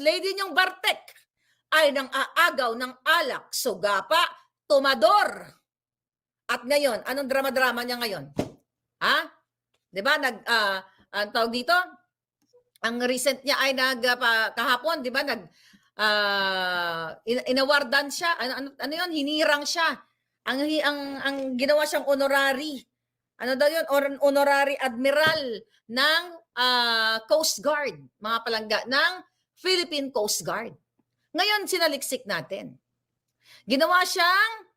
Lady niyong Bartek ay nang aagaw ng alak, sugapa, tumador. At ngayon, anong drama-drama niya ngayon? Ha? 'Di ba ang tawag dito? Ang recent niya ay kahapon, 'di ba, inawardan siya. Ano 'yon? Hinirang siya. Ang ginawa siyang honorary. Ano daw 'yon? Honorary admiral ng Coast Guard, mga palangga ng Philippine Coast Guard. Ngayon, sinaliksik natin. Ginawa siyang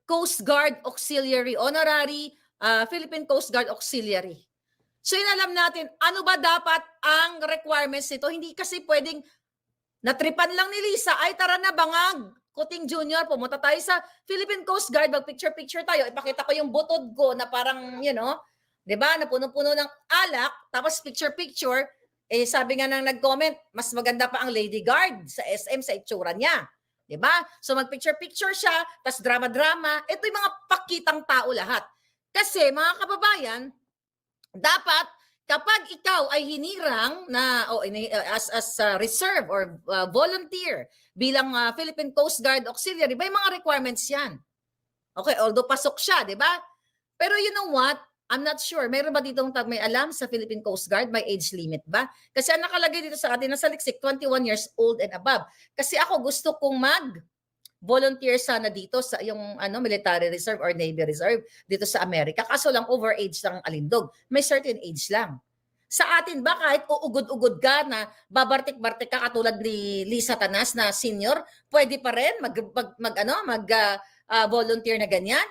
Coast Guard Auxiliary, Honorary Philippine Coast Guard Auxiliary. So, inalam natin, ano ba dapat ang requirements nito? Hindi kasi pwedeng natripan lang ni Lisa, ay tara na bangag, Kuting Junior, pumunta tayo sa Philippine Coast Guard, mag-picture-picture tayo, ipakita ko yung butod ko na parang, di ba, na puno-puno ng alak, tapos picture-picture, sabi nga nang nag-comment, mas maganda pa ang Lady Guard sa SM sa itsura niya. Diba? So mag-picture-picture siya, tas drama-drama. Ito yung mga pakitang tao lahat. Kasi mga kababayan, dapat kapag ikaw ay hinirang na as reserve or volunteer bilang Philippine Coast Guard Auxiliary, may mga requirements yan. Okay, although pasok siya, di ba? Pero you know what? I'm not sure. Meron ba ditong may alam sa Philippine Coast Guard? May age limit ba? Kasi ang nakalagay dito sa atin, nasa liksik, 21 years old and above. Kasi ako gusto kong volunteer sana dito sa yung military reserve or navy reserve dito sa Amerika. Kaso lang overage ng alindog. May certain age lang. Sa atin ba kahit uugod-ugod ka na babartik-bartik ka katulad ni Lisa Tanas na senior, pwede pa rin volunteer na ganyan?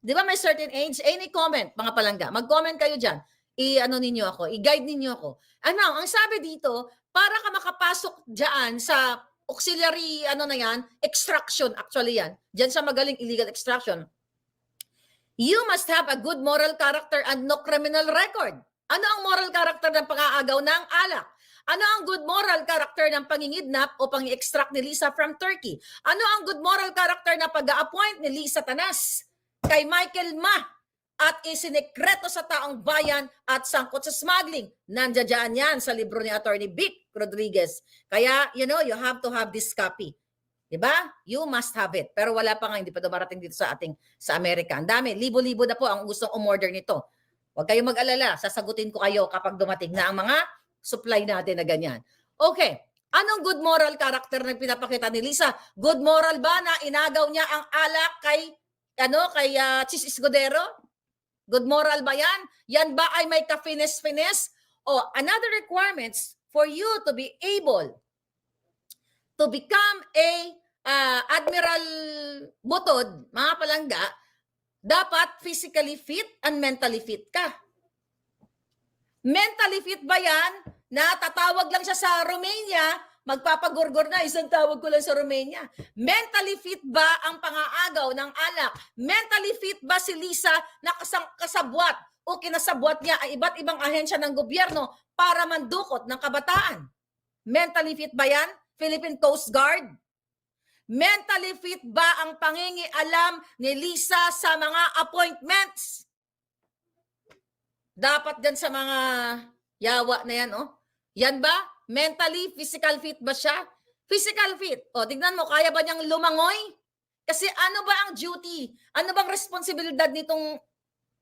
Di ba may certain age? Any comment, mga palangga? Mag-comment kayo dyan. Ninyo ako, i-guide ninyo ako. Ang sabi dito, para ka makapasok dyan sa auxiliary, extraction, actually yan. Dyan sa magaling illegal extraction. You must have a good moral character and no criminal record. Ano ang moral character ng pang-aagaw ng alak? Ano ang good moral character ng pangingidnap o pang-extract ni Lisa from Turkey? Ano ang good moral character na pag-a-appoint ni Lisa Tanas kay Michael Ma at isinekreto sa taong bayan at sangkot sa smuggling? Nandiyan yan sa libro ni Attorney Vic Rodriguez. Kaya, you have to have this copy. Diba? You must have it. Pero wala pa nga, hindi pa dumarating dito sa Amerika. Ang dami, libo-libo na po ang gustong umorder nito. Huwag kayong mag-alala, sasagutin ko kayo kapag dumating na ang mga supply natin na ganyan. Okay, anong good moral character na pinapakita ni Lisa? Good moral ba na inagaw niya ang alak kay Chis Escudero? Good moral ba yan? Yan ba ay may ka-finesse-finesse? O another requirements for you to be able to become a Admiral Butod, mga palangga, dapat physically fit and mentally fit ka. Mentally fit ba yan na tatawag lang siya sa Romania, magpapagurgur na, isang tawag ko lang sa Romania? Mentally fit ba ang pang-aagaw ng alak? Mentally fit ba si Lisa na kasabwat o kinasabwat niya ay iba't ibang ahensya ng gobyerno para mandukot ng kabataan? Mentally fit ba yan? Philippine Coast Guard? Mentally fit ba ang pangingialam ni Lisa sa mga appointments? Dapat dyan sa mga yawa na yan, Yan ba? Mentally, physical fit ba siya? Physical fit. Tignan mo, kaya ba niyang lumangoy? Kasi ano ba ang duty? Ano bang responsibilidad nitong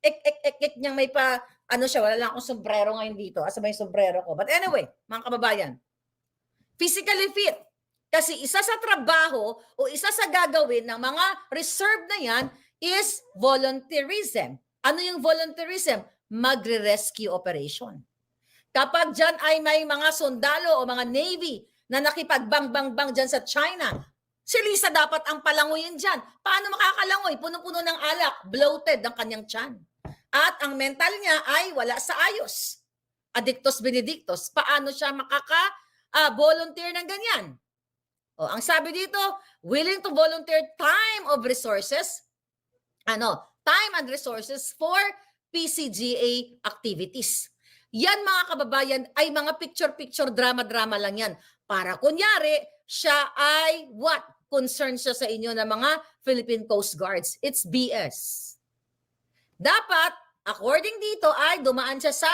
ek niyang may wala lang akong sombrero ngayon dito. Asa ba yung sombrero ko? But anyway, mga kababayan, physically fit. Kasi isa sa trabaho o isa sa gagawin ng mga reserve na yan is volunteerism. Ano yung volunteerism? Magre-rescue operation. Kapag dyan ay may mga sundalo o mga Navy na nakipagbangbang dyan sa China, si Lisa dapat ang palanguyin dyan. Paano makakalangoy? Puno-puno ng alak, bloated ang kanyang tiyan. At ang mental niya ay wala sa ayos. Addictus benedictus. Paano siya volunteer ng ganyan? Ang sabi dito, willing to volunteer time and resources for PCGA activities. Yan, mga kababayan, ay mga picture-picture, drama-drama lang yan. Para kunyari, siya ay concerned siya sa inyo ng mga Philippine Coast Guards. It's BS. Dapat, according dito, ay dumaan siya sa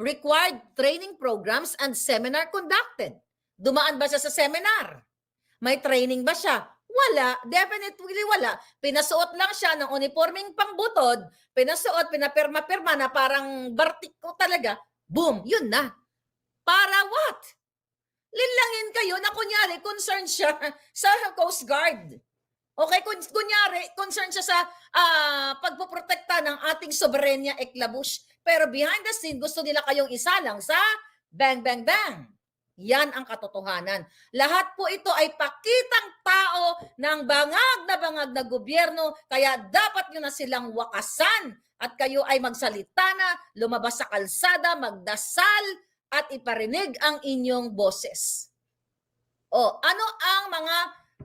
required training programs and seminar conducted. Dumaan ba siya sa seminar? May training ba siya? Wala. Definitely wala. Pinasuot lang siya ng uniforming pangbutod, pinasuot, pinapirma-pirma na parang bartik ko talaga. Boom, yun na. Para what? Linlangin kayo na kunyari concerned siya sa Coast Guard. Okay, kunyari concerned siya sa pagpoprotekta ng ating soberenya eklabus. Pero behind the scene, gusto nila kayong isalang sa bang, bang, bang. Yan ang katotohanan. Lahat po ito ay pakitang tao ng bangag na gobyerno, kaya dapat nyo na silang wakasan at kayo ay magsalita na, lumabas sa kalsada, magdasal at iparinig ang inyong boses. O, ano ang mga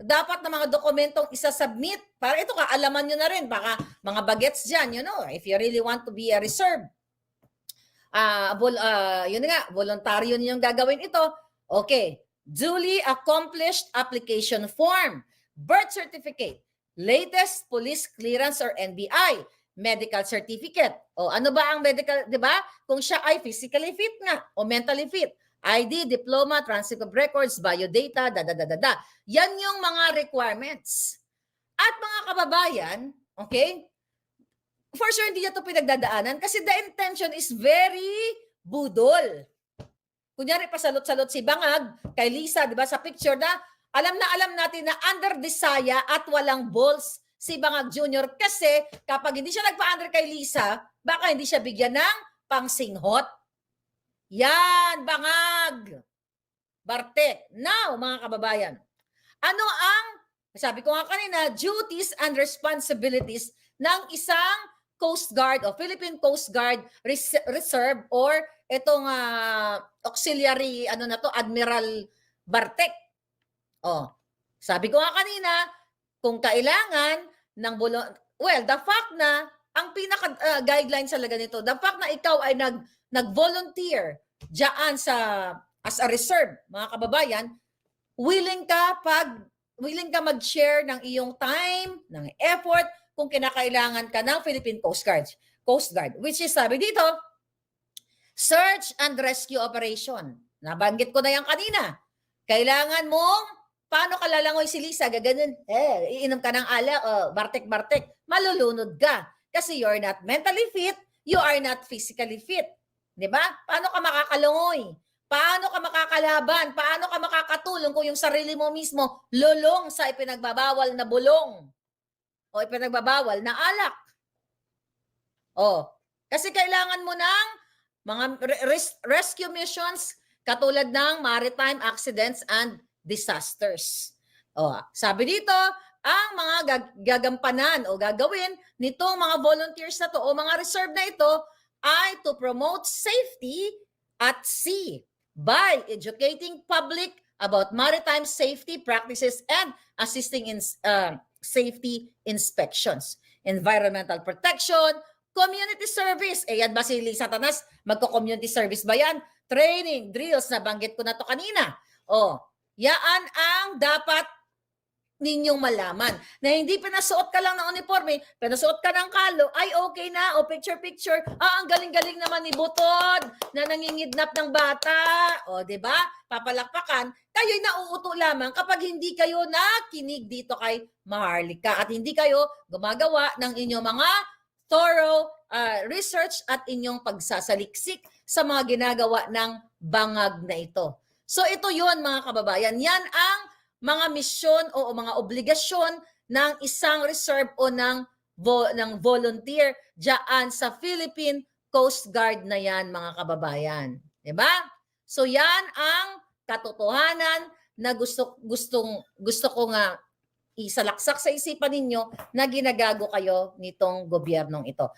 dapat na mga dokumentong isa-submit? Para ito, kaalaman nyo na rin, baka mga bagets dyan, you know, if you really want to be a reserve, yun nga, voluntaryo ninyong gagawin ito. Okay, duly accomplished application form, birth certificate, latest police clearance or NBI, medical certificate. O ano ba ang medical, di ba? Kung siya ay physically fit nga o mentally fit. ID, diploma, transcript of records, biodata, da. Yan yung mga requirements. At mga kababayan, okay, for sure hindi niya ito pinagdadaanan kasi the intention is very budol. Kunyari pasalot-salot si Bangag kay Lisa, di ba, sa picture na alam natin na under desaya at walang balls si Bangag Jr. Kasi kapag hindi siya nagpa-under kay Lisa, baka hindi siya bigyan ng pangsinghot. Yan, Bangag. Bartek. Now, mga kababayan, ano ang, sabi ko nga kanina, duties and responsibilities ng isang Coast Guard o Philippine Coast Guard Reserve or itong auxiliary, Admiral Bartek. Oh, sabi ko nga kanina, kung kailangan ng the fact na, ang pinaka-guidelines talaga nito, the fact na ikaw ay nag-volunteer dyan as a reserve, mga kababayan, willing ka mag-share ng iyong time, ng effort, kung kinakailangan ka ng Philippine Coast Guard, which is, sabi dito, search and rescue operation. Nabanggit ko na yan kanina. Kailangan mong, paano ka lalangoy si Lisa, gaganon, iinom ka ng bartek-bartek, malulunod ka. Kasi you're not mentally fit, you are not physically fit. Diba? Paano ka makakalungoy? Paano ka makakalaban? Paano ka makakatulong kung yung sarili mo mismo lulong sa ipinagbabawal na bulong o ipinagbabawal na alak? Kasi kailangan mo ng mga rescue missions katulad ng maritime accidents and disasters. Sabi dito, ang mga gagampanan o gagawin nitong mga volunteers na to o mga reserve na ito ay to promote safety at sea by educating public about maritime safety practices and assisting in safety inspections, environmental protection, community service. Yan ba si Lisa Tanas? Magko-community service ba yan? Training, drills, nabanggit ko na to kanina. Yaan ang dapat ninyong malaman. Na hindi pinasuot ka lang ng uniforme, pinasuot ka ng kalo, ay okay na, picture-picture, ang galing-galing naman ni Butod na nangingidnap ng bata. Diba? Papalakpakan, kayo'y nauuto lamang kapag hindi kayo nakinig dito kay Maharlika at hindi kayo gumagawa ng inyong mga thorough research at inyong pagsasaliksik sa mga ginagawa ng bangag na ito. So ito yun, mga kababayan. Yan ang mga misyon o mga obligasyon ng isang reserve o ng volunteer diyan sa Philippine Coast Guard na yan, mga kababayan. Diba? So yan ang katotohanan na gusto ko nga isalaksak sa isipan ninyo na ginagago kayo nitong gobyernong ito.